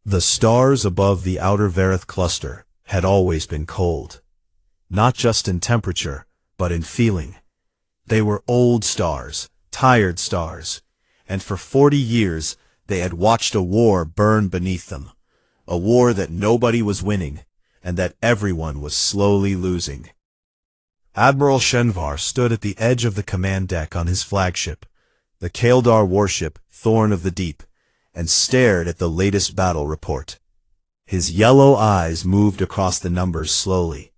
The stars above the outer Vareth cluster had always been cold, not just in temperature, but in feeling. They were old stars, tired stars, and for 40 years they had watched a war burn beneath them, a war that nobody was winning, and that everyone was slowly losing. Admiral Shenvar stood at the edge of the command deck on his flagship, the Kaeldar warship Thorn of the Deep, and stared at the latest battle report. His yellow eyes moved across the numbers slowly.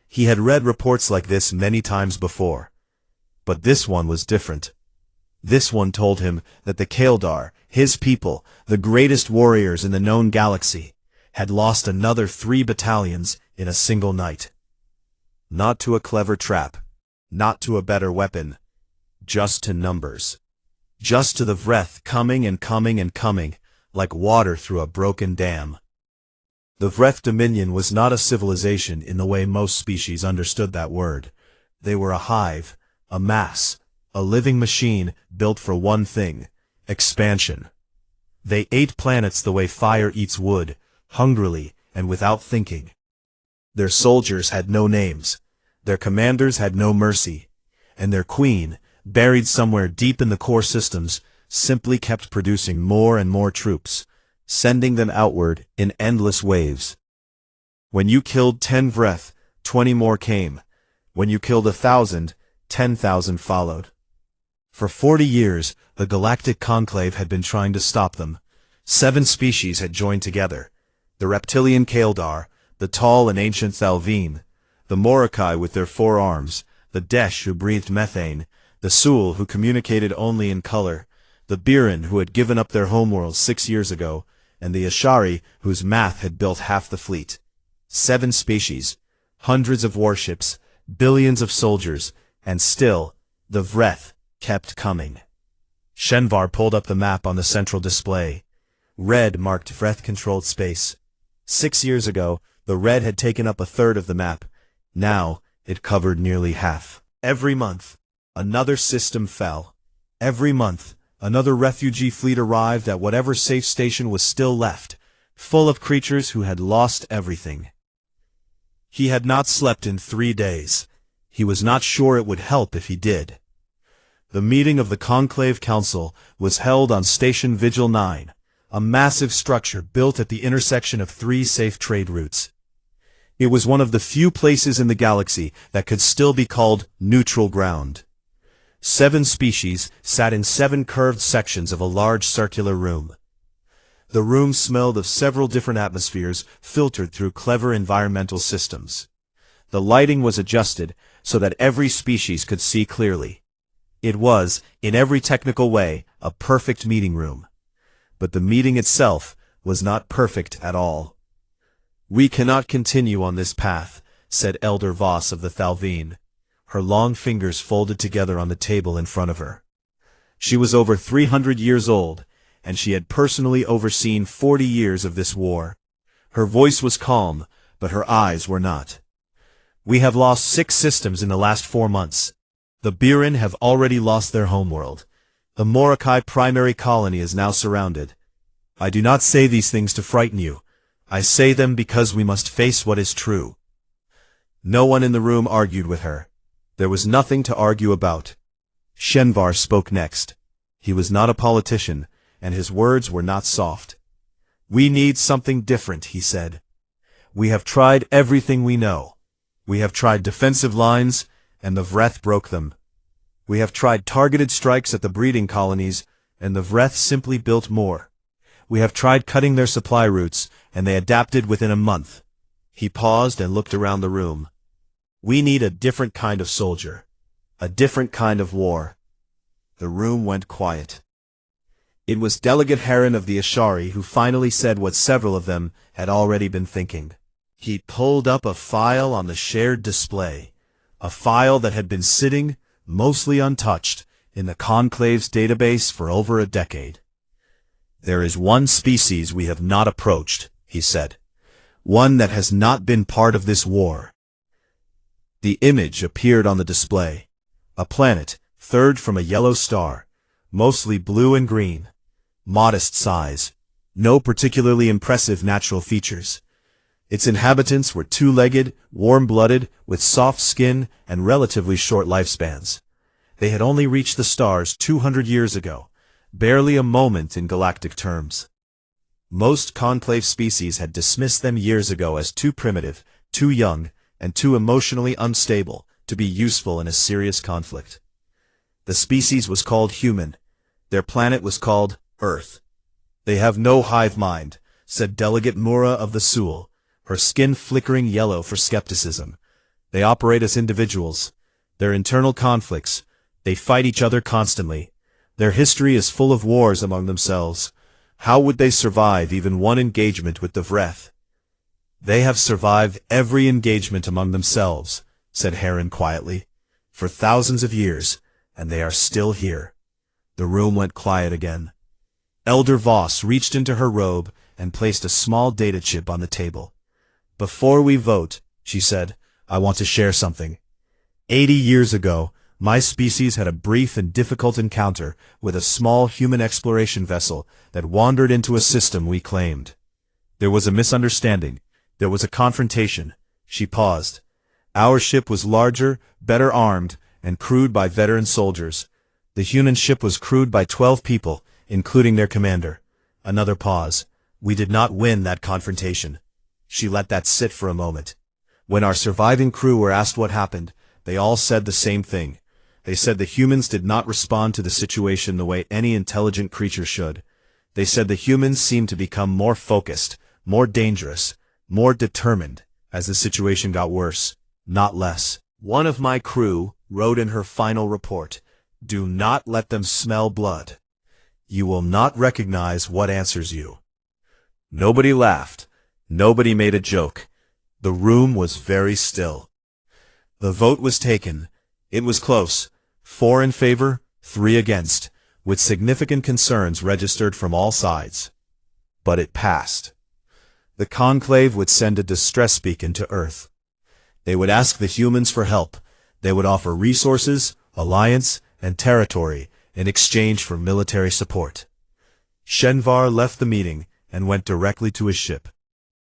He had read reports like this many times before, but this one was different. This one told him that the Kaeldar, his people, the greatest warriors in the known galaxy, had lost another 3 battalions in a single night. Not to a clever trap, not to a better weapon, just to numbers. Just to the Vreth coming and coming and coming, like water through a broken dam. The Vreth Dominion was not a civilization in the way most species understood that word. They were a hive, a mass, a living machine built for one thing: expansion. They ate planets the way fire eats wood, hungrily and without thinking. Their soldiers had no names, their commanders had no mercy, and their queen, buried somewhere deep in the core systems, simply kept producing more and more troops, sending them outward in endless waves. When you killed 10 Vreth, 20 more came. When you killed 1,000, 10,000 followed. For 40 years, the Galactic Conclave had been trying to stop them. 7 species had joined together: the reptilian Kaeldar, the tall and ancient Thalveen, the Morokai with their 4 arms, the Desh who breathed methane, the Sul who communicated only in color, the Biren who had given up their homeworld 6 years ago, and the Ashari whose math had built half the fleet. 7 species, hundreds of warships, billions of soldiers, and still, the Vreth kept coming. Shenvar pulled up the map on the central display. Red marked Vreth-controlled space. 6 years ago, the red had taken up 1/3 of the map. Now, it covered nearly half. Every month, another system fell. Every month, another refugee fleet arrived at whatever safe station was still left, full of creatures who had lost everything. He had not slept in 3 days. He was not sure it would help if he did. The meeting of the Conclave Council was held on Station Vigil 9, a massive structure built at the intersection of 3 safe trade routes. It was one of the few places in the galaxy that could still be called neutral ground. 7 species sat in 7 curved sections of a large circular room. The room smelled of several different atmospheres filtered through clever environmental systems. The lighting was adjusted so that every species could see clearly. It was, in every technical way, a perfect meeting room. But the meeting itself was not perfect at all. "We cannot continue on this path," said Elder Voss of the Thalveen, her long fingers folded together on the table in front of her. She was over 300 years old, and she had personally overseen 40 years of this war. Her voice was calm, but her eyes were not. "We have lost 6 systems in the last 4 months. The Biren have already lost their homeworld. The Morokai primary colony is now surrounded. I do not say these things to frighten you. I say them because we must face what is true." No one in the room argued with her. There was nothing to argue about. Shenvar spoke next. He was not a politician, and his words were not soft. "We need something different," he said. "We have tried everything we know. We have tried defensive lines, and the Vreth broke them. We have tried targeted strikes at the breeding colonies, and the Vreth simply built more. We have tried cutting their supply routes, and they adapted within a month." He paused and looked around the room. "We need a different kind of soldier. A different kind of war." The room went quiet. It was Delegate Heron of the Ashari who finally said what several of them had already been thinking. He pulled up a file on the shared display, a file that had been sitting, mostly untouched, in the Conclave's database for over a decade. "There is one species we have not approached," he said. "One that has not been part of this war." The image appeared on the display. A planet, 3rd from a yellow star, mostly blue and green. Modest size. No particularly impressive natural features. Its inhabitants were two-legged, warm-blooded, with soft skin and relatively short lifespans. They had only reached the stars 200 years ago, barely a moment in galactic terms. Most conclave species had dismissed them years ago as too primitive, too young, and too emotionally unstable to be useful in a serious conflict. The species was called human. Their planet was called Earth. "They have no hive mind," said Delegate Mura of the Sul, her skin flickering yellow for skepticism. "They operate as individuals. Their internal conflicts. They fight each other constantly. Their history is full of wars among themselves. How would they survive even one engagement with the Vreth?" "They have survived every engagement among themselves," said Heron quietly, "for thousands of years, and they are still here." The room went quiet again. Elder Voss reached into her robe and placed a small data chip on the table. "Before we vote," she said, "I want to share something. 80 years ago, my species had a brief and difficult encounter with a small human exploration vessel that wandered into a system we claimed. There was a misunderstanding. There was a confrontation." She paused. "Our ship was larger, better armed, and crewed by veteran soldiers. The human ship was crewed by 12 people, including their commander." Another pause. "We did not win that confrontation." She let that sit for a moment. "When our surviving crew were asked what happened, they all said the same thing. They said the humans did not respond to the situation the way any intelligent creature should. They said the humans seemed to become more focused, more dangerous, more determined as the situation got worse, not less. One of my crew wrote in her final report, 'Do not let them smell blood. You will not recognize what answers you.'" Nobody laughed. Nobody made a joke. The room was very still. The vote was taken. It was close. 4 in favor, 3 against, with significant concerns registered from all sides. But it passed. The conclave would send a distress beacon to Earth. They would ask the humans for help. They would offer resources, alliance, and territory in exchange for military support. Shenvar left the meeting and went directly to his ship.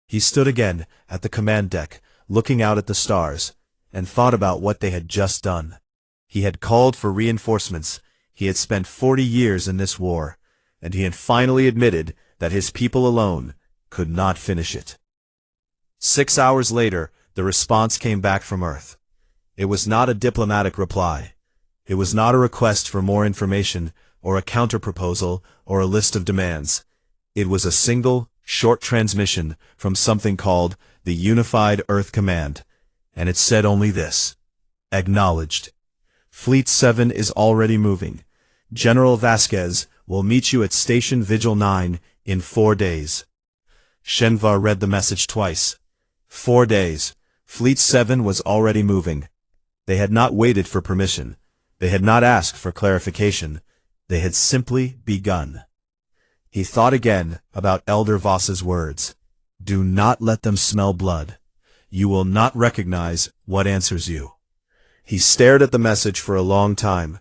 He stood again at the command deck, looking out at the stars, and thought about what they had just done. He had called for reinforcements. He had spent 40 years in this war, and he had finally admitted that his people alone could not finish it. 6 hours later, the response came back from Earth. It was not a diplomatic reply. It was not a request for more information, or a counterproposal, or a list of demands. It was a single, short transmission from something called the Unified Earth Command, and it said only this: "Acknowledged. Fleet 7 is already moving. General Vasquez will meet you at Station Vigil 9 in 4 days." Shenvar read the message twice. 4 days. Fleet 7 was already moving. They had not waited for permission. They had not asked for clarification. They had simply begun. He thought again about Elder Voss's words. "Do not let them smell blood. You will not recognize what answers you." He stared at the message for a long time.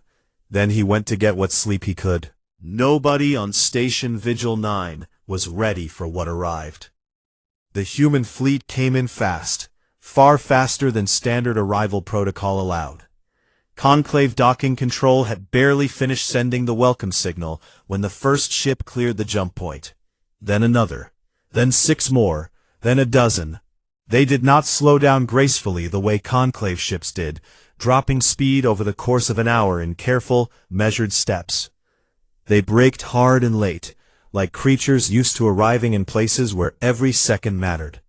Then he went to get what sleep he could. Nobody on Station Vigil 9 was ready for what arrived. The human fleet came in fast, far faster than standard arrival protocol allowed. Conclave Docking Control had barely finished sending the welcome signal when the first ship cleared the jump point. Then another. Then 6 more. Then a dozen. They did not slow down gracefully the way Conclave ships did, dropping speed over the course of an hour in careful, measured steps. They braked hard and late, like creatures used to arriving in places where every second mattered.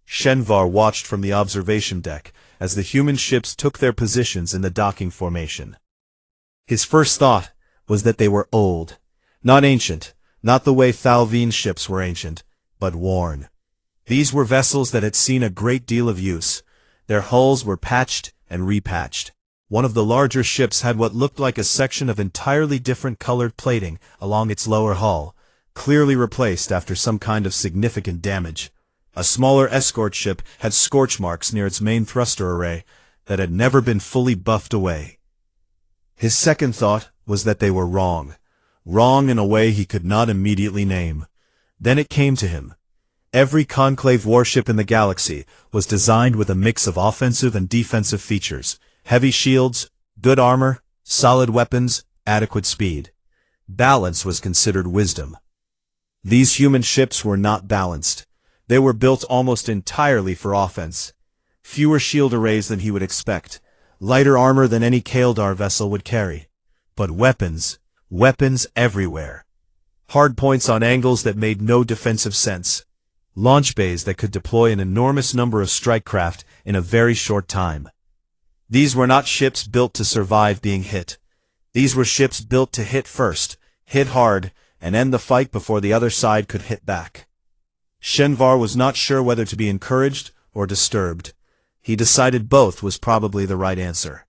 Shenvar watched from the observation deck as the human ships took their positions in the docking formation. His first thought was that they were old, not ancient, not the way Thalvine ships were ancient, but worn. These were vessels that had seen a great deal of use. Their hulls were patched and repatched. One of the larger ships had what looked like a section of entirely different colored plating along its lower hull, clearly replaced after some kind of significant damage. A smaller escort ship had scorch marks near its main thruster array that had never been fully buffed away. His second thought was that they were wrong. Wrong in a way he could not immediately name. Then it came to him. Every Conclave warship in the galaxy was designed with a mix of offensive and defensive features: heavy shields, good armor, solid weapons, adequate speed. Balance was considered wisdom. These human ships were not balanced. They were built almost entirely for offense. Fewer shield arrays than he would expect, lighter armor than any Kaeldar vessel would carry. But weapons everywhere. Hardpoints on angles that made no defensive sense. Launch bays that could deploy an enormous number of strike craft in a very short time. These were not ships built to survive being hit. These were ships built to hit first, hit hard, and end the fight before the other side could hit back. Shenvar was not sure whether to be encouraged or disturbed. He decided both was probably the right answer.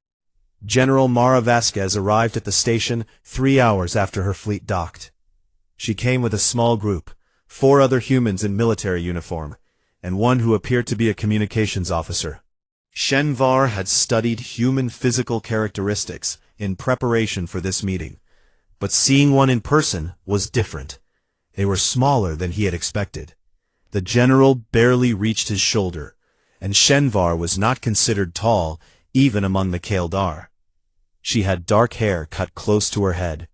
General Mara Vasquez arrived at the station 3 hours after her fleet docked. She came with a small group, 4 other humans in military uniform, and one who appeared to be a communications officer. Shenvar had studied human physical characteristics in preparation for this meeting, but seeing one in person was different. They were smaller than he had expected. The general barely reached his shoulder, and Shenvar was not considered tall even among the Kaeldar. She had dark hair cut close to her head,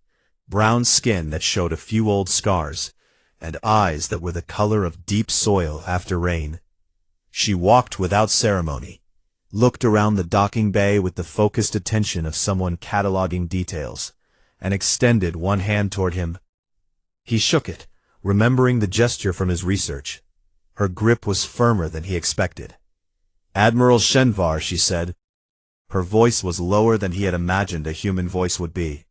brown skin that showed a few old scars, and eyes that were the color of deep soil after rain. She walked without ceremony, looked around the docking bay with the focused attention of someone cataloging details, and extended one hand toward him. He shook it, remembering the gesture from his research. Her grip was firmer than he expected. "Admiral Shenvar," she said. Her voice was lower than he had imagined a human voice would be.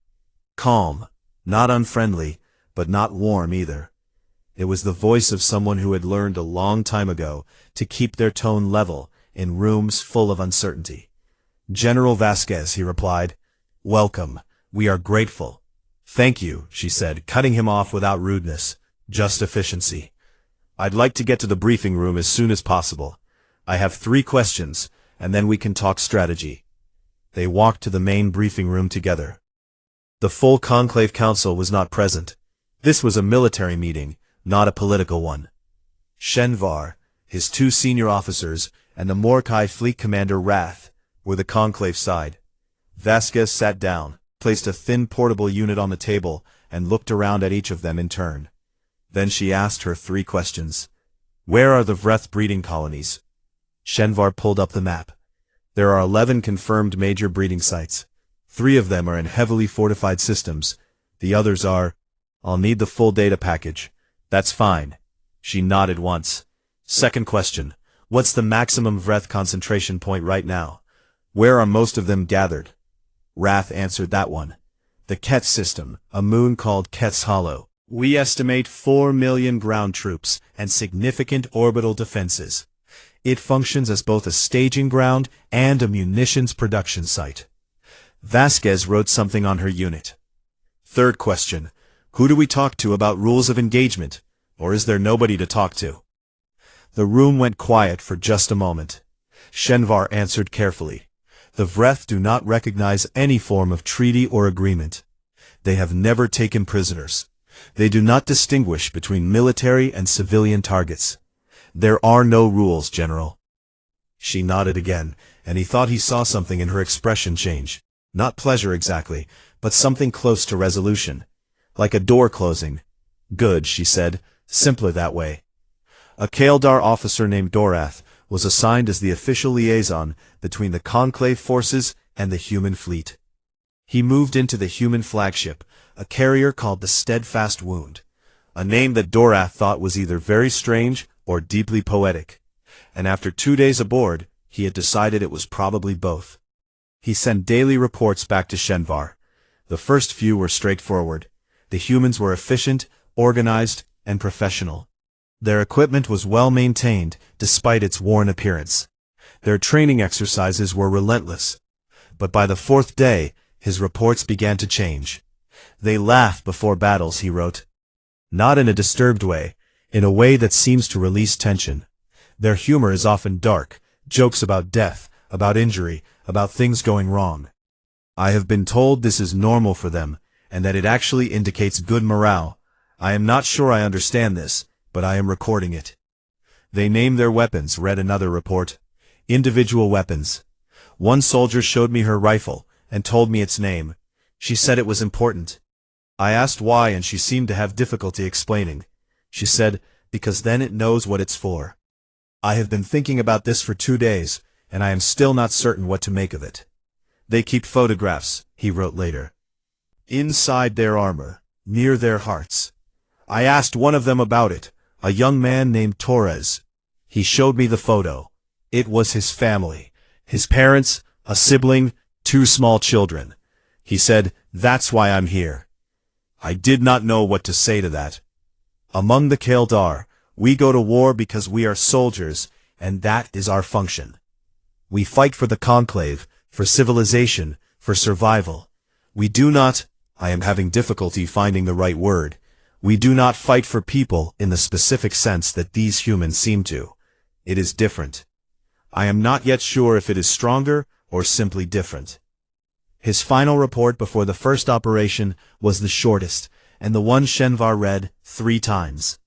Calm, not unfriendly, but not warm either. It was the voice of someone who had learned a long time ago to keep their tone level in rooms full of uncertainty. "General Vasquez," he replied. "Welcome. We are grateful." "Thank you," she said, cutting him off without rudeness, just efficiency. "I'd like to get to the briefing room as soon as possible. I have 3 questions, and then we can talk strategy." They walked to the main briefing room together. The full Conclave Council was not present. This was a military meeting, not a political one. Shenvar, his 2 senior officers, and the Morkai fleet commander Wrath were the Conclave side. Vasquez sat down, placed a thin portable unit on the table, and looked around at each of them in turn. Then she asked her 3 questions. "Where are the Vreth breeding colonies?" Shenvar pulled up the map. There are 11 confirmed major breeding sites. 3 of them are in heavily fortified systems. The others are... "I'll need the full data package." "That's fine." She nodded once. "Second question. What's the maximum Vreth concentration point right now? Where are most of them gathered?" Wrath answered that one. "The Ket system, a moon called Ket's Hollow. We estimate 4 million ground troops and significant orbital defenses. It functions as both a staging ground and a munitions production site." Vasquez wrote something on her unit. "Third question. Who do we talk to about rules of engagement? Or is there nobody to talk to?" The room went quiet for just a moment. Shenvar answered carefully. "The Vreth do not recognize any form of treaty or agreement. They have never taken prisoners. They do not distinguish between military and civilian targets. There are no rules, General." She nodded again, and he thought he saw something in her expression change. Not pleasure exactly, but something close to resolution. Like a door closing. "Good," she said, "simpler that way." A Kaeldar officer named Dorath was assigned as the official liaison between the Conclave forces and the human fleet. He moved into the human flagship, a carrier called the Steadfast Wound, a name that Dorath thought was either very strange or deeply poetic, and after 2 days aboard, he had decided it was probably both. He sent daily reports back to Shenvar. The first few were straightforward. The humans were efficient, organized, and professional. Their equipment was well maintained, despite its worn appearance. Their training exercises were relentless. But by the 4th day, his reports began to change. "They laugh before battles," he wrote. Not in a disturbed way, in a way that seems to release tension. Their humor is often dark, jokes about death, about injury, about things going wrong. I have been told this is normal for them, and that it actually indicates good morale. I am not sure I understand this, but I am recording it. They name their weapons, read another report. Individual weapons. One soldier showed me her rifle, and told me its name. She said it was important. I asked why, and she seemed to have difficulty explaining. She said, because then it knows what it's for. I have been thinking about this for 2 days, and I am still not certain what to make of it. They keep photographs, he wrote later. Inside their armor, near their hearts. I asked one of them about it, a young man named Torres. He showed me the photo. It was his family. His parents, a sibling, 2 small children. He said, that's why I'm here. I did not know what to say to that. Among the Kaldar, we go to war because we are soldiers, and that is our function. We fight for the conclave, for civilization, for survival. We do not, I am having difficulty finding the right word, we do not fight for people in the specific sense that these humans seem to. It is different. I am not yet sure if it is stronger or simply different. His final report before the first operation was the shortest, and the one Shenvar read 3 times.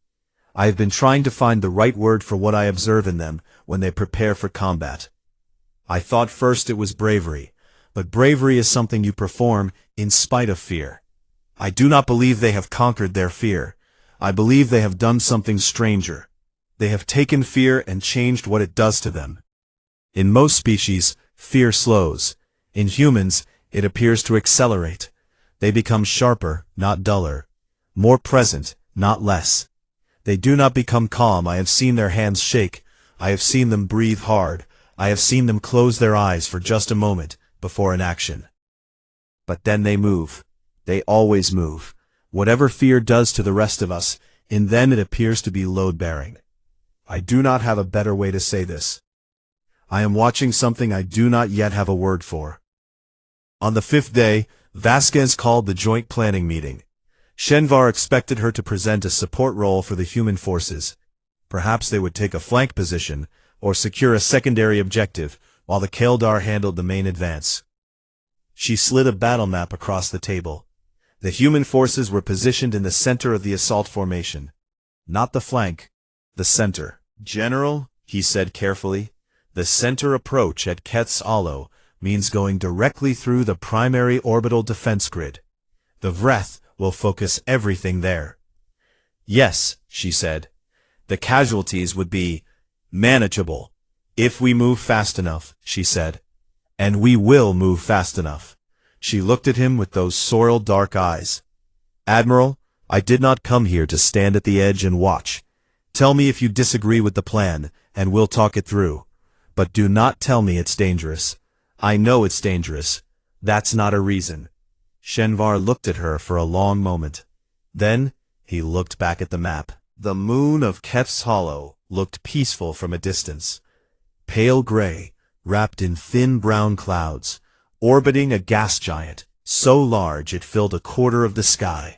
I have been trying to find the right word for what I observe in them when they prepare for combat. I thought first it was bravery, but bravery is something you perform in spite of fear. I do not believe they have conquered their fear. I believe they have done something stranger. They have taken fear and changed what it does to them. In most species, fear slows. In humans, it appears to accelerate. They become sharper, not duller. More present, not less. They do not become calm. I have seen their hands shake. I have seen them breathe hard. I have seen them close their eyes for just a moment before an action. But then they move. They always move. Whatever fear does to the rest of us, in them it appears to be load-bearing. I do not have a better way to say this. I am watching something I do not yet have a word for. On the 5th day, Vasquez called the joint planning meeting. Shenvar expected her to present a support role for the human forces. Perhaps they would take a flank position, or secure a secondary objective, while the Kaldar handled the main advance. She slid a battle map across the table. The human forces were positioned in the center of the assault formation. Not the flank, the center. General, he said carefully, the center approach at Keth's Hollow means going directly through the primary orbital defense grid. The Vreth will focus everything there. Yes, she said. The casualties would be manageable. If we move fast enough, she said. And we will move fast enough. She looked at him with those soiled dark eyes. Admiral, I did not come here to stand at the edge and watch. Tell me if you disagree with the plan, and we'll talk it through. But do not tell me it's dangerous. I know it's dangerous. That's not a reason. Shenvar looked at her for a long moment. Then, he looked back at the map. The moon of Keth's Hollow looked peaceful from a distance. Pale gray, wrapped in thin brown clouds, orbiting a gas giant, so large it filled a quarter of the sky.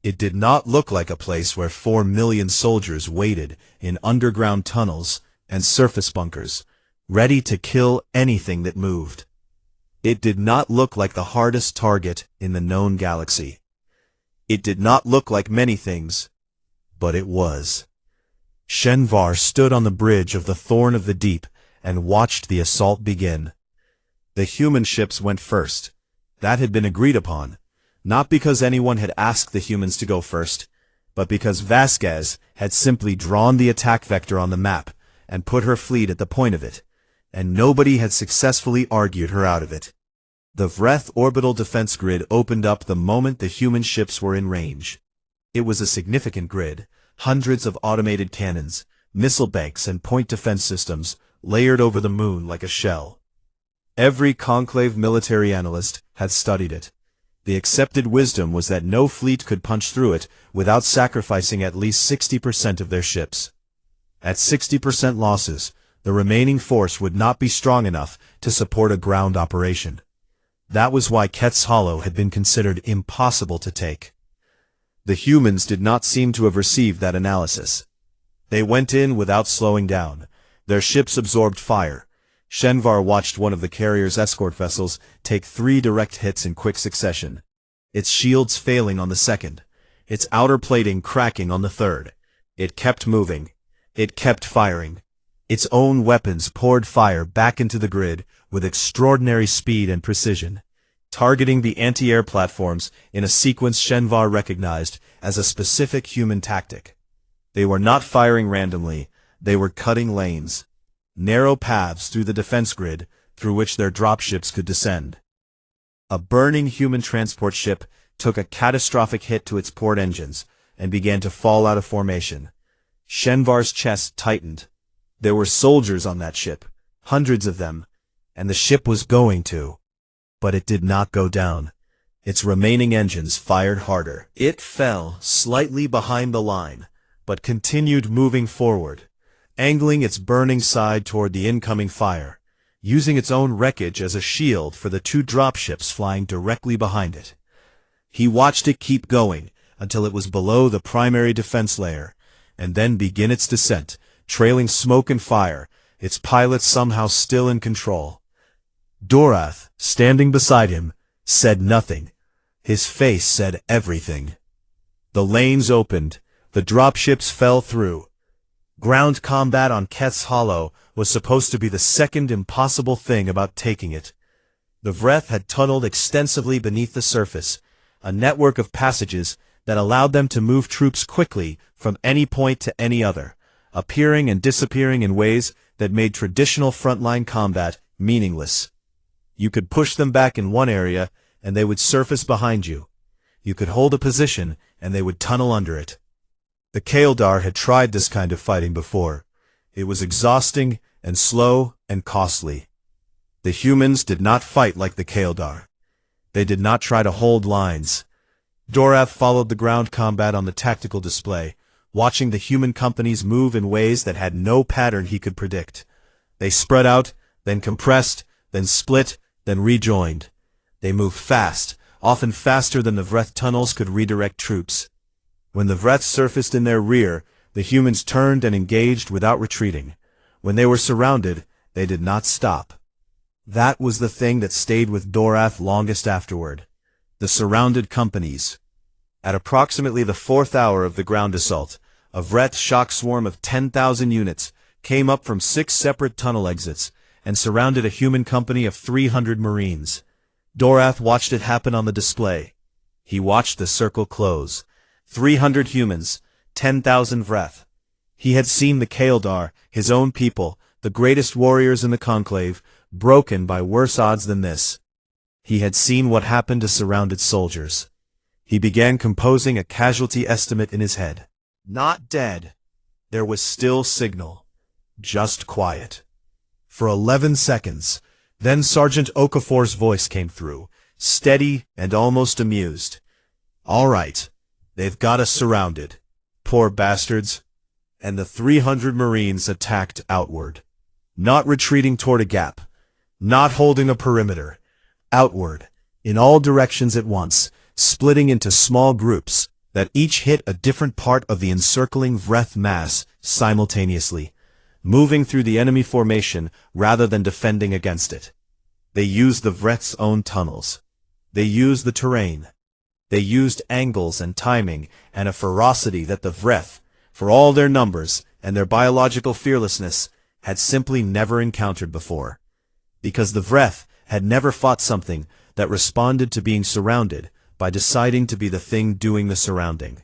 It did not look like a place where 4 million soldiers waited in underground tunnels and surface bunkers, ready to kill anything that moved. It did not look like the hardest target in the known galaxy. It did not look like many things, but it was. Shenvar stood on the bridge of the Thorn of the Deep and watched the assault begin. The human ships went first. That had been agreed upon, not because anyone had asked the humans to go first, but because Vasquez had simply drawn the attack vector on the map and put her fleet at the point of it, and nobody had successfully argued her out of it. The Vreth orbital defense grid opened up the moment the human ships were in range. It was a significant grid, hundreds of automated cannons, missile banks and point defense systems layered over the moon like a shell. Every conclave military analyst had studied it. The accepted wisdom was that no fleet could punch through it without sacrificing at least 60% of their ships. At 60% losses, the remaining force would not be strong enough to support a ground operation. That was why Keth's Hollow had been considered impossible to take. The humans did not seem to have received that analysis. They went in without slowing down. Their ships absorbed fire. Shenvar watched one of the carrier's escort vessels take 3 direct hits in quick succession. Its shields failing on the second. Its outer plating cracking on the third. It kept moving. It kept firing. Its own weapons poured fire back into the grid with extraordinary speed and precision, targeting the anti-air platforms in a sequence Shenvar recognized as a specific human tactic. They were not firing randomly, they were cutting lanes, narrow paths through the defense grid through which their dropships could descend. A burning human transport ship took a catastrophic hit to its port engines and began to fall out of formation. Shenvar's chest tightened. There were soldiers on that ship, hundreds of them, and the ship was going to. But it did not go down. Its remaining engines fired harder. It fell slightly behind the line, but continued moving forward, angling its burning side toward the incoming fire, using its own wreckage as a shield for the two dropships flying directly behind it. He watched it keep going until it was below the primary defense layer, and then begin its descent, trailing smoke and fire, its pilots somehow still in control. Dorath, standing beside him, said nothing. His face said everything. The lanes opened. The dropships fell through. Ground combat on Keth's Hollow was supposed to be the second impossible thing about taking it. The Vreth had tunneled extensively beneath the surface, a network of passages that allowed them to move troops quickly from any point to any other, appearing and disappearing in ways that made traditional frontline combat meaningless. You could push them back in one area, and they would surface behind you. You could hold a position, and they would tunnel under it. The Kaeldar had tried this kind of fighting before. It was exhausting and slow and costly. The humans did not fight like the Kaeldar. They did not try to hold lines. Dorath followed the ground combat on the tactical display, watching the human companies move in ways that had no pattern he could predict. They spread out, then compressed, then split, then rejoined. They moved fast, often faster than the Vreth tunnels could redirect troops. When the Vreth surfaced in their rear, the humans turned and engaged without retreating. When they were surrounded, they did not stop. That was the thing that stayed with Dorath longest afterward. The surrounded companies. At approximately the 4th hour of the ground assault, a Vreth shock swarm of 10,000 units came up from 6 separate tunnel exits and surrounded a human company of 300 Marines. Dorath watched it happen on the display. He watched the circle close. 300 humans, 10,000 Vreth. He had seen the Kaeldar, his own people, the greatest warriors in the Conclave, broken by worse odds than this. He had seen what happened to surrounded soldiers. He began composing a casualty estimate in his head. Not dead. There was still signal. Just quiet. For 11 seconds, then Sergeant Okafor's voice came through, steady and almost amused. All right. They've got us surrounded. Poor bastards. And the 300 Marines attacked outward. Not retreating toward a gap. Not holding a perimeter. Outward. In all directions at once, splitting into small groups that each hit a different part of the encircling Vreth mass simultaneously, moving through the enemy formation rather than defending against it. They used the Vreth's own tunnels. They used the terrain. They used angles and timing and a ferocity that the Vreth, for all their numbers and their biological fearlessness, had simply never encountered before. Because the Vreth had never fought something that responded to being surrounded by deciding to be the thing doing the surrounding.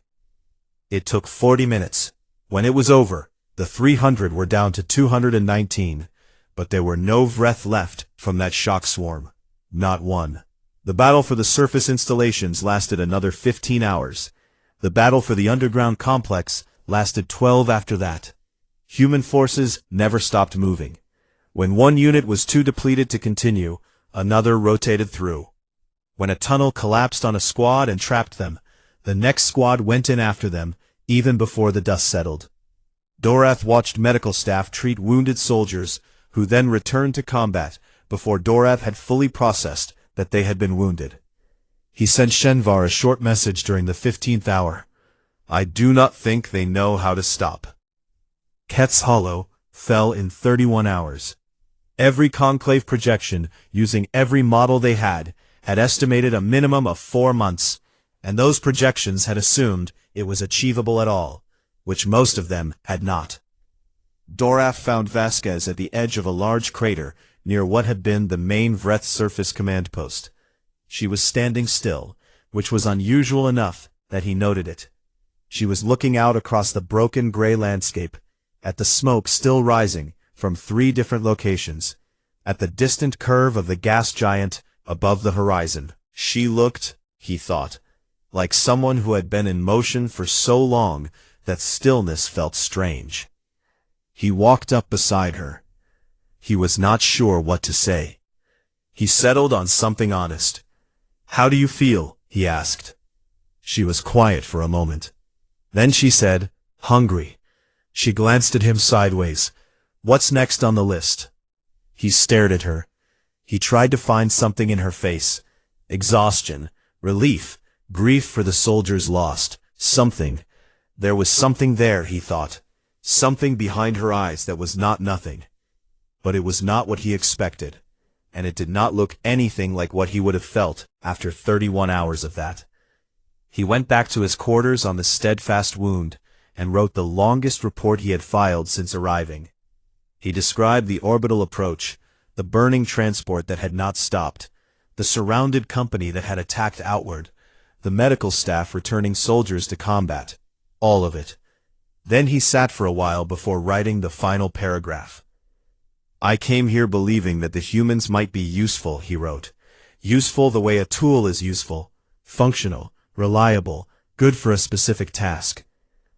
It took 40 minutes. When it was over, the 300 were down to 219, but there were no Vreth left from that shock swarm. Not one. The battle for the surface installations lasted another 15 hours. The battle for the underground complex lasted 12 after that. Human forces never stopped moving. When one unit was too depleted to continue, another rotated through. When a tunnel collapsed on a squad and trapped them, the next squad went in after them, even before the dust settled. Dorath watched medical staff treat wounded soldiers, who then returned to combat before Dorath had fully processed that they had been wounded. He sent Shenvar a short message during the 15th hour. I do not think they know how to stop. Keth's Hollow fell in 31 hours. Every Conclave projection, using every model they had estimated a minimum of 4 months, and those projections had assumed it was achievable at all. which most of them had not. Doraf found Vasquez at the edge of a large crater near what had been the main Vreth surface command post. She was standing still, which was unusual enough that he noted it. She was looking out across the broken gray landscape, at the smoke still rising from 3 different locations, at the distant curve of the gas giant above the horizon. She looked, he thought, like someone who had been in motion for so long that stillness felt strange. He walked up beside her. He was not sure what to say. He settled on something honest. "How do you feel?" he asked. She was quiet for a moment. Then she said, "Hungry." She glanced at him sideways. "What's next on the list?" He stared at her. He tried to find something in her face. Exhaustion, relief, grief for the soldiers lost. Something. There was something there, he thought. Something behind her eyes that was not nothing. But it was not what he expected, and it did not look anything like what he would have felt after 31 hours of that. He went back to his quarters on the steadfast wound and wrote the longest report he had filed since arriving. He described the orbital approach, the burning transport that had not stopped, the surrounded company that had attacked outward, the medical staff returning soldiers to combat, all of it. Then he sat for a while before writing the final paragraph. "I came here believing that the humans might be useful," he wrote. "Useful the way a tool is useful, functional, reliable, good for a specific task.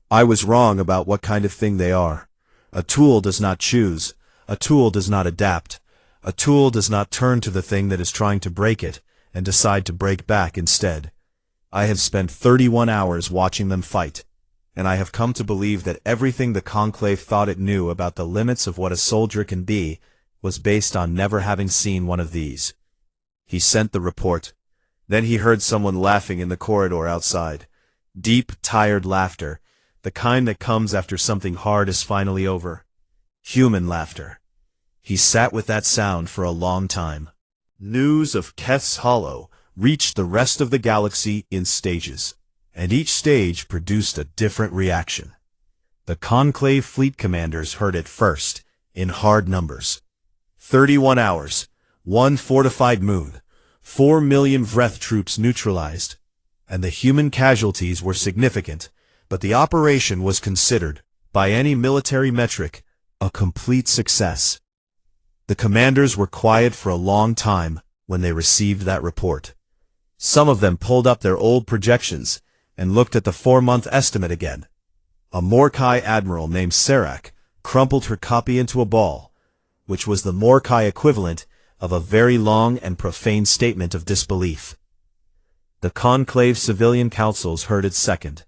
I was wrong about what kind of thing they are. A tool does not choose. A tool does not adapt. A tool does not turn to the thing that is trying to break it and decide to break back instead. I have spent 31 hours watching them fight, and I have come to believe that everything the Conclave thought it knew about the limits of what a soldier can be was based on never having seen one of these." He sent the report. Then he heard someone laughing in the corridor outside. Deep, tired laughter, the kind that comes after something hard is finally over. Human laughter. He sat with that sound for a long time. News of Keth's Hollow reached the rest of the galaxy in stages, and each stage produced a different reaction. The Conclave fleet commanders heard it first, in hard numbers. 31 hours, 1 fortified moon, 4 million Vreth troops neutralized, and the human casualties were significant, but the operation was considered, by any military metric, a complete success. The commanders were quiet for a long time when they received that report. Some of them pulled up their old projections and looked at the 4-month estimate again. A Morkai admiral named Serac crumpled her copy into a ball, which was the Morkai equivalent of a very long and profane statement of disbelief. The Conclave civilian councils heard it second.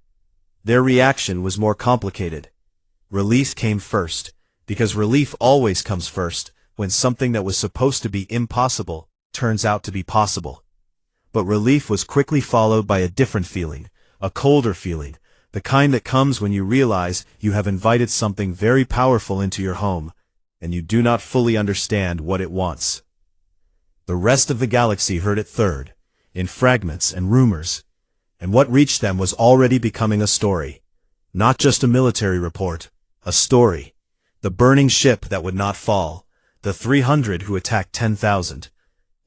Their reaction was more complicated. Relief came first, because relief always comes first when something that was supposed to be impossible turns out to be possible. But relief was quickly followed by a different feeling, a colder feeling, the kind that comes when you realize you have invited something very powerful into your home, and you do not fully understand what it wants. The rest of the galaxy heard it third, in fragments and rumors, and what reached them was already becoming a story. Not just a military report, a story. The burning ship that would not fall, the 300 who attacked 10,000,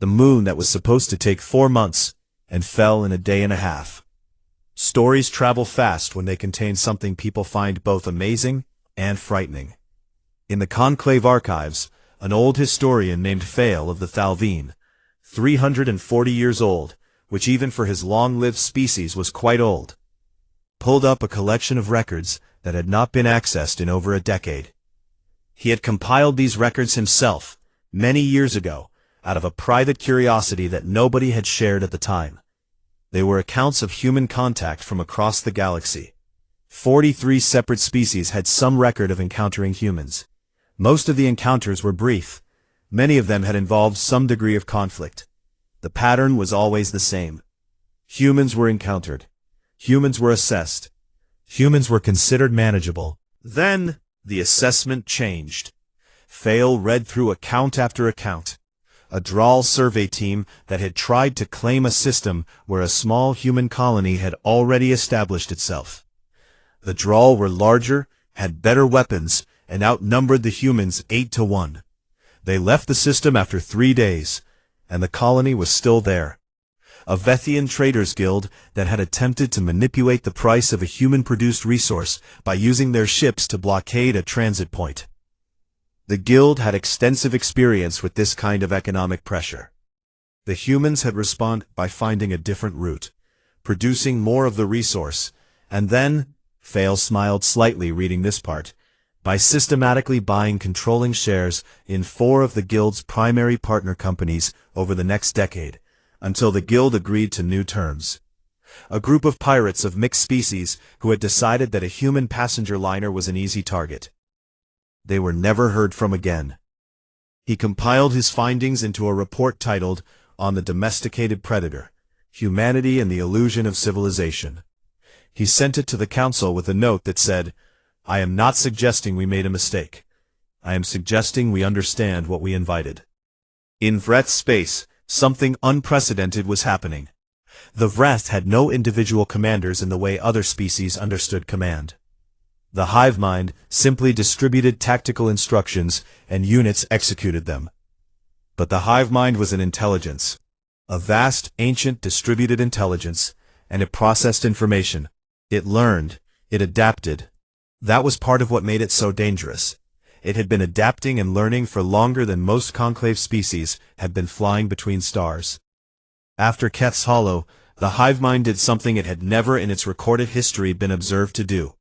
the moon that was supposed to take 4 months and fell in a day and a half. Stories travel fast when they contain something people find both amazing and frightening. In the Conclave archives, an old historian named Fael of the Thalveen, 340 years old, which even for his long-lived species was quite old, pulled up a collection of records that had not been accessed in over a decade. He had compiled these records himself, many years ago, out of a private curiosity that nobody had shared at the time. They were accounts of human contact from across the galaxy. 43 separate species had some record of encountering humans. Most of the encounters were brief. Many of them had involved some degree of conflict. The pattern was always the same. Humans were encountered. Humans were assessed. Humans were considered manageable. Then, the assessment changed. Fael read through account after account. A Draal survey team that had tried to claim a system where a small human colony had already established itself. The Drawl were larger, had better weapons, and outnumbered the humans 8-1. They left the system after 3 days, and the colony was still there. A Vethian traders guild that had attempted to manipulate the price of a human-produced resource by using their ships to blockade a transit point. The guild had extensive experience with this kind of economic pressure. The humans had responded by finding a different route, producing more of the resource, and then, Fail smiled slightly reading this part, by systematically buying controlling shares in 4 of the guild's primary partner companies over the next decade, until the guild agreed to new terms. A group of pirates of mixed species who had decided that a human passenger liner was an easy target. They were never heard from again. He compiled his findings into a report titled, On the Domesticated Predator, Humanity and the Illusion of Civilization. He sent it to the council with a note that said, I am not suggesting we made a mistake. I am suggesting we understand what we invited. In Vreth's space, something unprecedented was happening. The Vreth had no individual commanders in the way other species understood command. The hive mind simply distributed tactical instructions and units executed them. But the hive mind was an intelligence, a vast, ancient, distributed intelligence, and it processed information. It learned, it adapted. That was part of what made it so dangerous. It had been adapting and learning for longer than most conclave species had been flying between stars. After Keth's Hollow, the hive mind did something it had never in its recorded history been observed to do.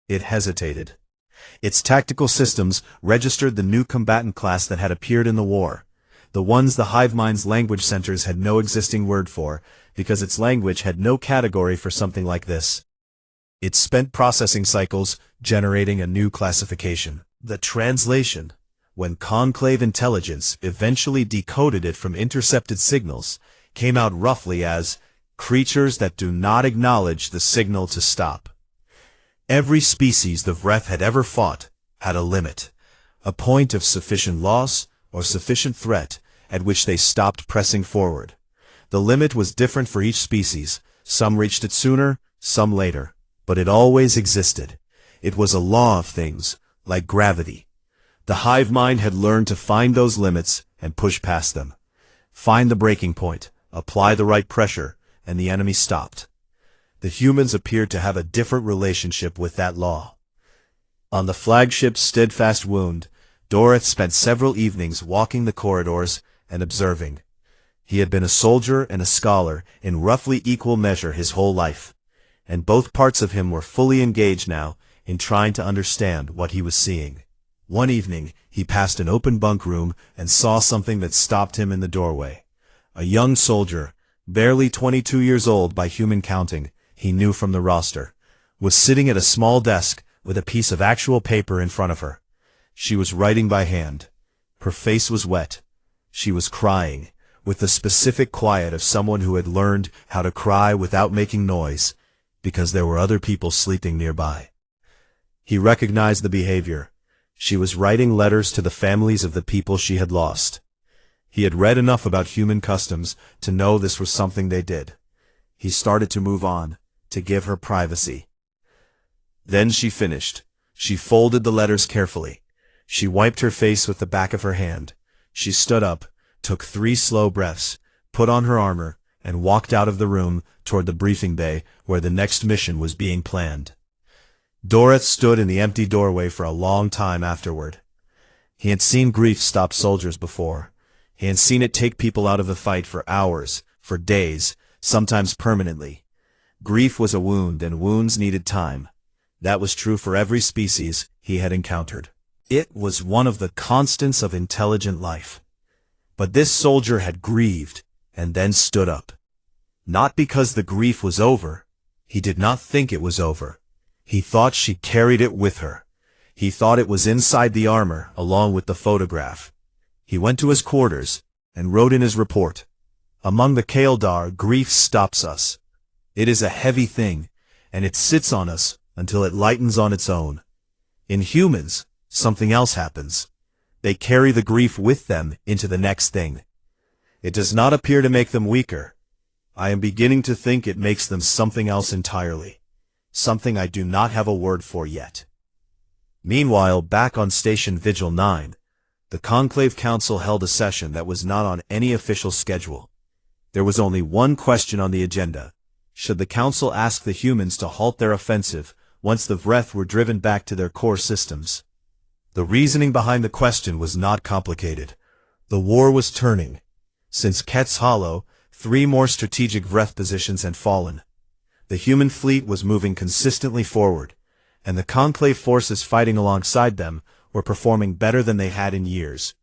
It hesitated. Its tactical systems registered the new combatant class that had appeared in the war, the ones the hive mind's language centers had no existing word for, because its language had no category for something like this. It spent processing cycles generating a new classification. The translation, when conclave intelligence eventually decoded it from intercepted signals, came out roughly as creatures that do not acknowledge the signal to stop. Every species the Vreth had ever fought had a limit, a point of sufficient loss or sufficient threat at which they stopped pressing forward. The limit was different for each species. Some reached it sooner, some later, but it always existed. It was a law of things, like gravity. The hive mind had learned to find those limits and push past them. Find the breaking point, apply the right pressure, and the enemy stopped. The humans appeared to have a different relationship with that law. On the flagship's steadfast wound, Dorith spent several evenings walking the corridors and observing. He had been a soldier and a scholar in roughly equal measure his whole life, and both parts of him were fully engaged now in trying to understand what he was seeing. One evening, he passed an open bunk room and saw something that stopped him in the doorway. A young soldier, barely 22 years old by human counting, he knew from the roster, was sitting at a small desk with a piece of actual paper in front of her. She was writing by hand. Her face was wet. She was crying, with the specific quiet of someone who had learned how to cry without making noise, because there were other people sleeping nearby. He recognized the behavior. She was writing letters to the families of the people she had lost. He had read enough about human customs to know this was something they did. He started to move on, to give her privacy. Then she finished. She folded the letters carefully. She wiped her face with the back of her hand. She stood up, took 3 slow breaths, put on her armor, and walked out of the room toward the briefing bay where the next mission was being planned. Dorith stood in the empty doorway for a long time afterward. He had seen grief stop soldiers before. He had seen it take people out of the fight for hours, for days, sometimes permanently. Grief was a wound, and wounds needed time. That was true for every species he had encountered. It was one of the constants of intelligent life. But this soldier had grieved, and then stood up. Not because the grief was over. He did not think it was over. He thought she carried it with her. He thought it was inside the armor, along with the photograph. He went to his quarters, and wrote in his report, Among the Kaeldar, grief stops us. It is a heavy thing, and it sits on us until it lightens on its own. In humans, something else happens. They carry the grief with them into the next thing. It does not appear to make them weaker. I am beginning to think it makes them something else entirely. something I do not have a word for yet. Meanwhile, back on Station Vigil 9, the Conclave Council held a session that was not on any official schedule. There was only one question on the agenda. Should the Council ask the humans to halt their offensive once the Vreth were driven back to their core systems? The reasoning behind the question was not complicated. The war was turning. Since Ket's Hollow, 3 more strategic Vreth positions had fallen. The human fleet was moving consistently forward, and the Conclave forces fighting alongside them were performing better than they had in years.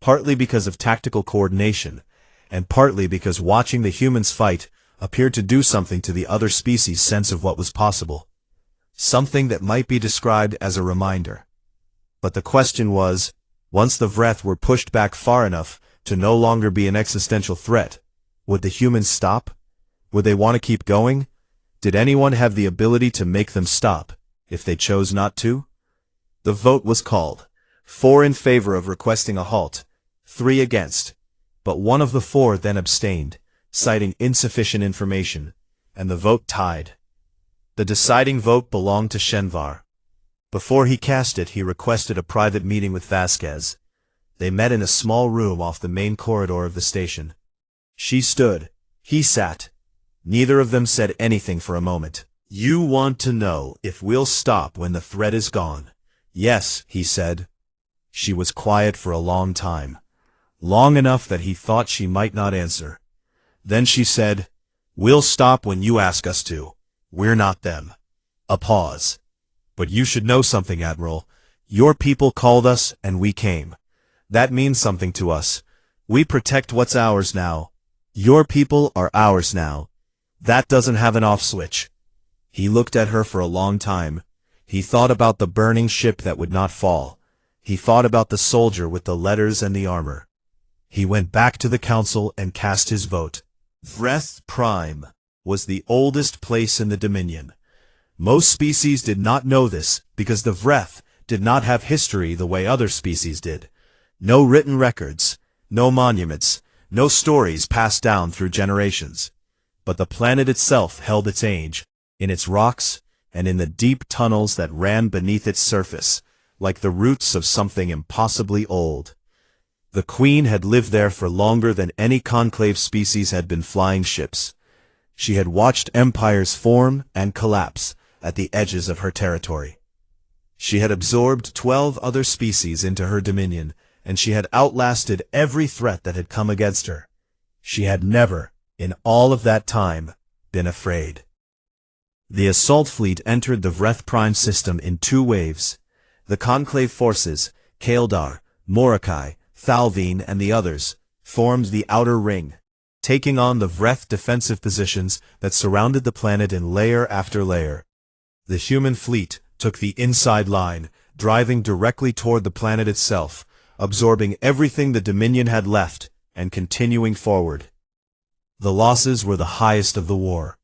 Partly because of tactical coordination, and partly because watching the humans fight appeared to do something to the other species' sense of what was possible. Something that might be described as a reminder. But the question was, once the Vreth were pushed back far enough to no longer be an existential threat, would the humans stop? Would they want to keep going? Did anyone have the ability to make them stop, if they chose not to? The vote was called. 4 in favor of requesting a halt, 3 against. But one of the 4 then abstained, citing insufficient information, and the vote tied. The deciding vote belonged to Shenvar. Before he cast it, he requested a private meeting with Vasquez. They met in a small room off the main corridor of the station. She stood. He sat. Neither of them said anything for a moment. "You want to know if we'll stop when the threat is gone?" "Yes," he said. She was quiet for a long time. Long enough that he thought she might not answer. Then she said, "We'll stop when you ask us to. We're not them." A pause. "But you should know something, Admiral. Your people called us and we came. That means something to us. We protect what's ours now. Your people are ours now. That doesn't have an off switch." He looked at her for a long time. He thought about the burning ship that would not fall. He thought about the soldier with the letters and the armor. He went back to the council and cast his vote. Vreth Prime was the oldest place in the Dominion. Most species did not know this because the Vreth did not have history the way other species did. No written records, no monuments, no stories passed down through generations. But the planet itself held its age, in its rocks and in the deep tunnels that ran beneath its surface, like the roots of something impossibly old. The Queen had lived there for longer than any Conclave species had been flying ships. She had watched empires form and collapse at the edges of her territory. She had absorbed 12 other species into her dominion, and she had outlasted every threat that had come against her. She had never, in all of that time, been afraid. The assault fleet entered the Vreth Prime system in 2 waves. The Conclave forces, Kaeldar, Morokai, Thalvine, and the others, formed the outer ring, taking on the Vreth defensive positions that surrounded the planet in layer after layer. The human fleet took the inside line, driving directly toward the planet itself, absorbing everything the Dominion had left, and continuing forward. The losses were the highest of the war.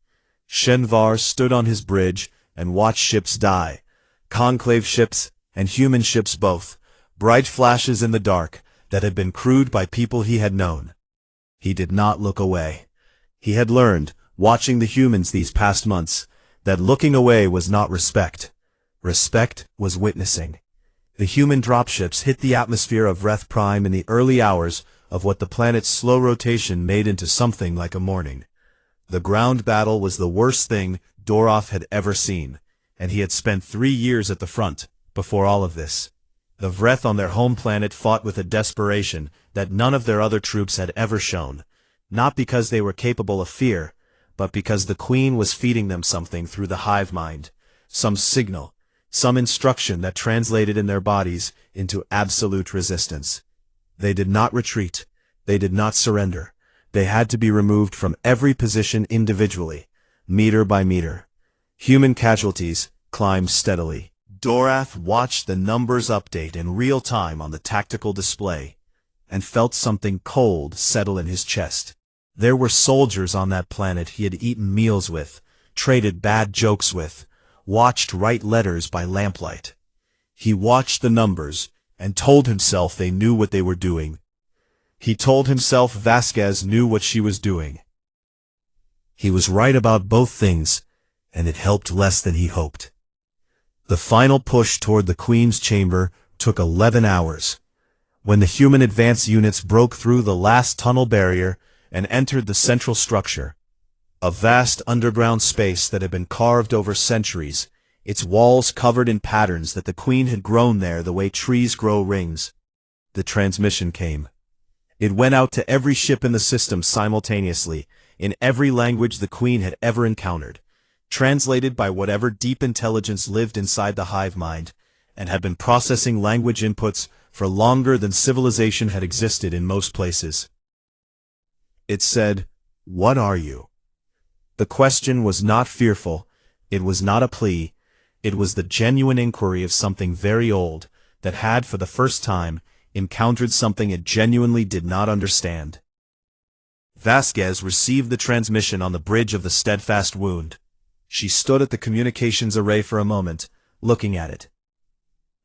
Shenvar stood on his bridge and watched ships die, Conclave ships and human ships both, bright flashes in the dark that had been crewed by people he had known. He did not look away. He had learned, watching the humans these past months, that looking away was not respect. Respect was witnessing. The human dropships hit the atmosphere of Vreth Prime in the early hours of what the planet's slow rotation made into something like a morning. The ground battle was the worst thing Doroth had ever seen, and he had spent 3 years at the front before all of this. The Vreth on their home planet fought with a desperation that none of their other troops had ever shown, not because they were capable of fear, but because the Queen was feeding them something through the hive mind, some signal, some instruction that translated in their bodies into absolute resistance. They did not retreat. They did not surrender. They had to be removed from every position individually, meter by meter. Human casualties climbed steadily. Dorath watched the numbers update in real time on the tactical display, and felt something cold settle in his chest. There were soldiers on that planet he had eaten meals with, traded bad jokes with, watched write letters by lamplight. He watched the numbers, and told himself they knew what they were doing. He told himself Vasquez knew what she was doing. He was right about both things. and it helped less than he hoped. The final push toward the Queen's chamber took 11 hours. When the human advance units broke through the last tunnel barrier and entered the central structure, a vast underground space that had been carved over centuries, its walls covered in patterns that the Queen had grown there the way trees grow rings, the transmission came. It went out to every ship in the system simultaneously, in every language the Queen had ever encountered, translated by whatever deep intelligence lived inside the hive mind, and had been processing language inputs for longer than civilization had existed in most places. It said, "What are you?" The question was not fearful, it was not a plea, it was the genuine inquiry of something very old, that had for the first time encountered something it genuinely did not understand. Vasquez received the transmission on the bridge of the Steadfast Wound. She stood at the communications array for a moment, looking at it.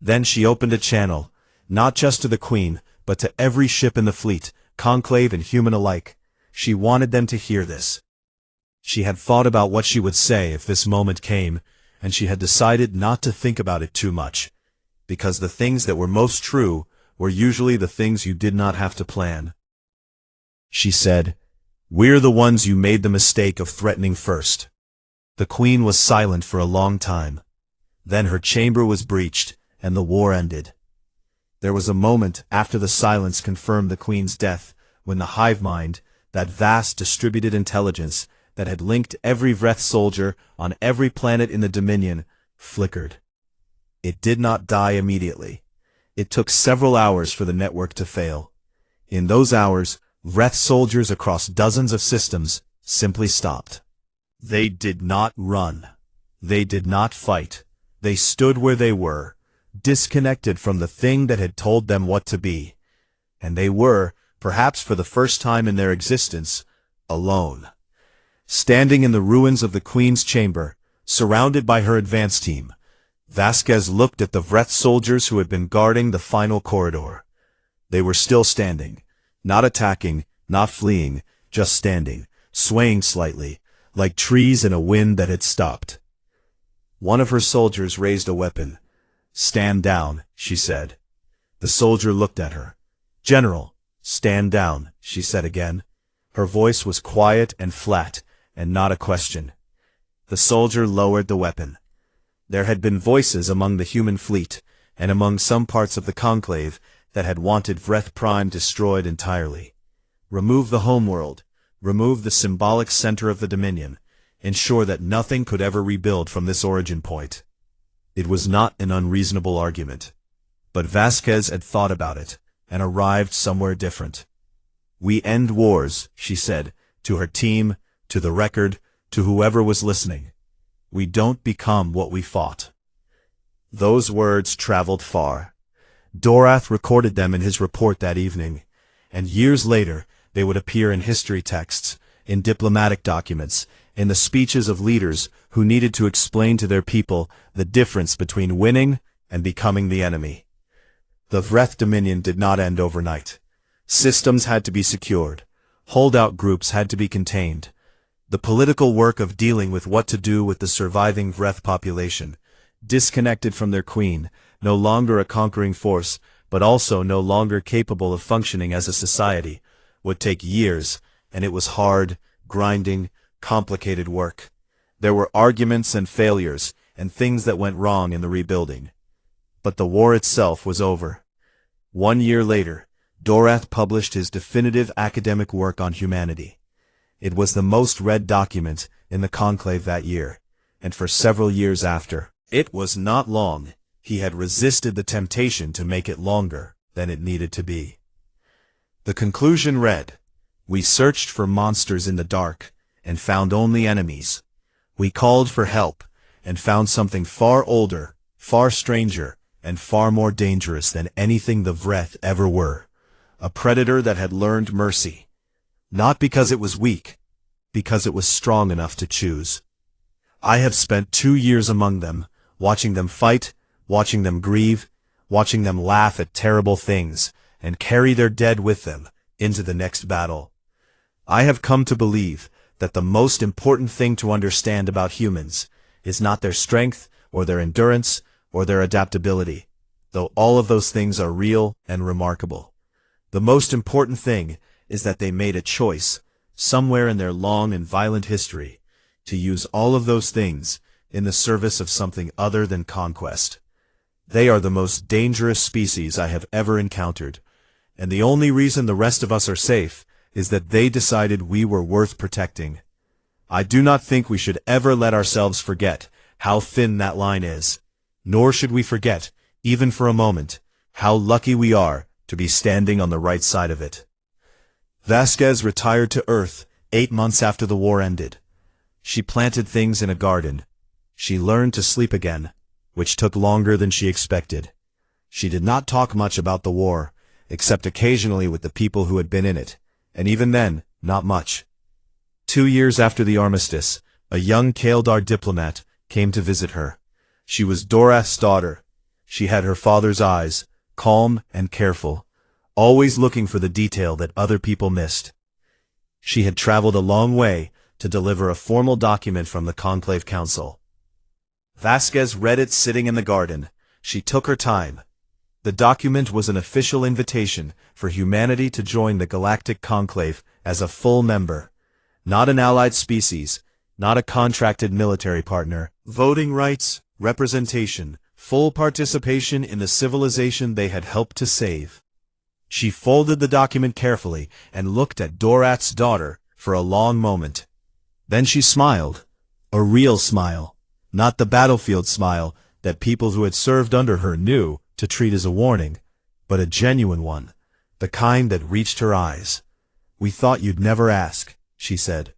Then she opened a channel, not just to the Queen, but to every ship in the fleet, conclave and human alike. She wanted them to hear this. She had thought about what she would say if this moment came, and she had decided not to think about it too much, because the things that were most true were usually the things you did not have to plan. She said, "We're the ones you made the mistake of threatening first." The Queen was silent for a long time. Then her chamber was breached, and the war ended. There was a moment after the silence confirmed the Queen's death, when the hive mind, that vast distributed intelligence that had linked every Vreth soldier on every planet in the Dominion, flickered. It did not die immediately. It took several hours for the network to fail. In those hours, Vreth soldiers across dozens of systems simply stopped. They did not run. They did not fight. They stood where they were, disconnected from the thing that had told them what to be. And they were, perhaps for the first time in their existence, alone. Standing in the ruins of the Queen's chamber, surrounded by her advance team, Vasquez looked at the Vreth soldiers who had been guarding the final corridor. They were still standing, not attacking, not fleeing, just standing, swaying slightly, like trees in a wind that had stopped. One of her soldiers raised a weapon. "Stand down," she said. The soldier looked at her. "General, stand down," she said again. Her voice was quiet and flat, and not a question. The soldier lowered the weapon. There had been voices among the human fleet, and among some parts of the Conclave, that had wanted Vreth Prime destroyed entirely. Remove the homeworld, remove the symbolic center of the Dominion, ensure that nothing could ever rebuild from this origin point. It was not an unreasonable argument. But Vasquez had thought about it, and arrived somewhere different. "We end wars," she said, to her team, to the record, to whoever was listening. "We don't become what we fought." Those words traveled far. Dorath recorded them in his report that evening, and years later they would appear in history texts, in diplomatic documents, in the speeches of leaders who needed to explain to their people the difference between winning and becoming the enemy. The Vreth Dominion did not end overnight. Systems had to be secured. Holdout groups had to be contained. The political work of dealing with what to do with the surviving Vreth population, disconnected from their queen, no longer a conquering force, but also no longer capable of functioning as a society, would take years, and it was hard, grinding, complicated work. There were arguments and failures, and things that went wrong in the rebuilding. But the war itself was over. 1 year later, Dorath published his definitive academic work on humanity. It was the most read document in the conclave that year, and for several years after. It was not long. He had resisted the temptation to make it longer than it needed to be. The conclusion read, "We searched for monsters in the dark, and found only enemies. We called for help, and found something far older, far stranger, and far more dangerous than anything the Vreth ever were. A predator that had learned mercy. Not because it was weak, because it was strong enough to choose. I have spent 2 years among them, watching them fight, watching them grieve, watching them laugh at terrible things, and carry their dead with them into the next battle. I have come to believe that the most important thing to understand about humans is not their strength or their endurance or their adaptability, though all of those things are real and remarkable. The most important thing is that they made a choice, somewhere in their long and violent history, to use all of those things in the service of something other than conquest. They are the most dangerous species I have ever encountered, and the only reason the rest of us are safe is that they decided we were worth protecting. I do not think we should ever let ourselves forget how thin that line is, nor should we forget, even for a moment, how lucky we are to be standing on the right side of it. Vasquez retired to Earth 8 months after the war ended. She planted things in a garden. She learned to sleep again, which took longer than she expected. She did not talk much about the war, except occasionally with the people who had been in it, and even then, not much. 2 years after the armistice, a young Kaldar diplomat came to visit her. She was Dorath's daughter. She had her father's eyes, calm and careful, always looking for the detail that other people missed. She had traveled a long way to deliver a formal document from the Conclave Council. Vasquez read it sitting in the garden. She took her time. The document was an official invitation for humanity to join the Galactic Conclave as a full member. Not an allied species, not a contracted military partner. Voting rights, representation, full participation in the civilization they had helped to save. She folded the document carefully and looked at Dorath's daughter for a long moment. Then she smiled. A real smile. Not the battlefield smile that people who had served under her knew to treat as a warning, but a genuine one, the kind that reached her eyes. "We thought you'd never ask," she said.